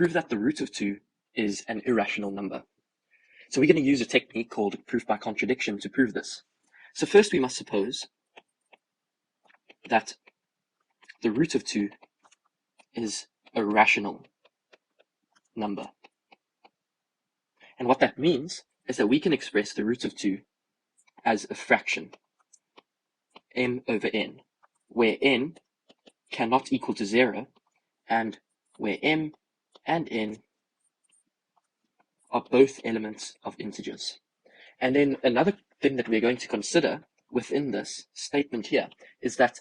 prove that the root of 2 is an irrational number. So we're going to use a technique called proof by contradiction to prove this. So first we must suppose that the root of 2 is a rational number. And what that means is that we can express the root of 2 as a fraction, m over n, where n cannot equal to 0, and where m and n are both elements of integers. And then another thing that we're going to consider within this statement here is that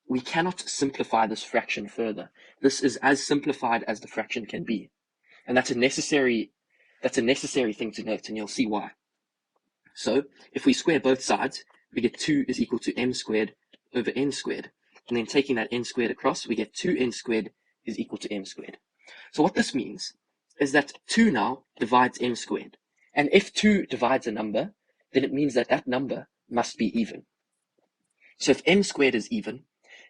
we cannot simplify this fraction further. This is as simplified as the fraction can be. And that's a necessary thing to note, and you'll see why. So if we square both sides, we get 2 is equal to m squared over n squared. And then taking that n squared across, we get 2n squared is equal to m squared. So what this means is that 2 now divides m squared. And if 2 divides a number, then it means that that number must be even. So if m squared is even,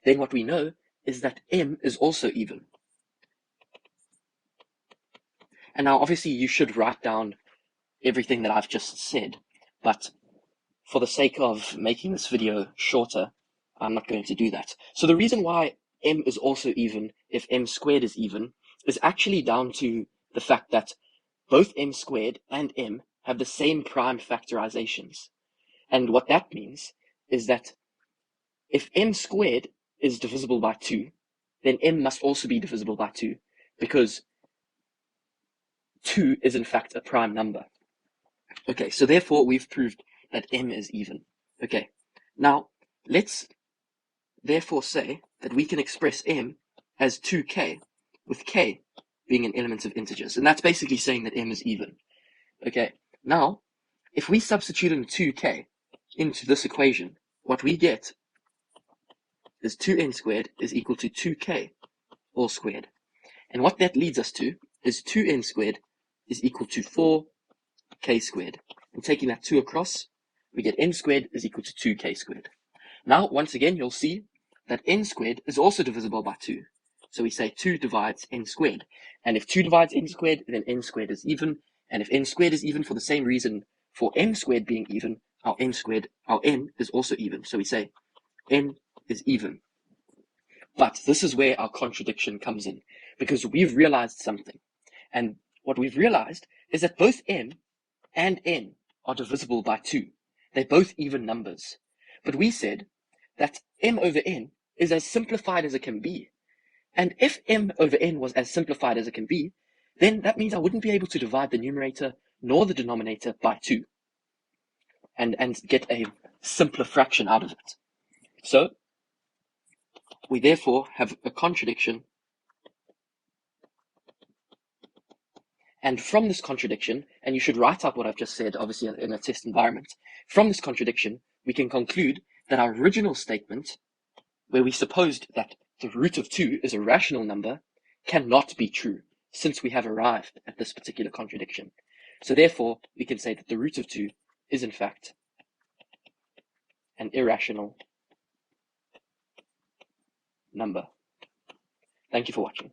then what we know is that m is also even. And now obviously you should write down everything that I've just said, but for the sake of making this video shorter, I'm not going to do that. So the reason why m is also even if m squared is even is actually down to the fact that both m squared and m have the same prime factorizations. And what that means is that if m squared is divisible by 2, then m must also be divisible by 2, because 2 is in fact a prime number. Okay, so therefore we've proved that m is even. Okay, now let's therefore say that we can express m as 2k, with k being an element of integers. And that's basically saying that m is even. Okay, now if we substitute in 2k into this equation, what we get is 2n squared is equal to 2k all squared. And what that leads us to is 2n squared is equal to 4k squared. And taking that 2 across, we get n squared is equal to 2k squared. Now, once again, you'll see that n squared is also divisible by 2. So we say 2 divides n squared. And if 2 divides n squared, then n squared is even. And if n squared is even for the same reason, for m squared being even, our n is also even. So we say n is even. But this is where our contradiction comes in, because we've realized something. And what we've realized is that both m and n are divisible by 2. They're both even numbers. But we said that m over n is as simplified as it can be. And if m over n was as simplified as it can be, then that means I wouldn't be able to divide the numerator nor the denominator by 2 and get a simpler fraction out of it. So we therefore have a contradiction. And from this contradiction, and you should write up what I've just said, obviously in a test environment, from this contradiction, we can conclude that our original statement, where we supposed that the root of 2 is a rational number, cannot be true, since we have arrived at this particular contradiction. So therefore, we can say that the root of 2 is in fact an irrational number. Thank you for watching.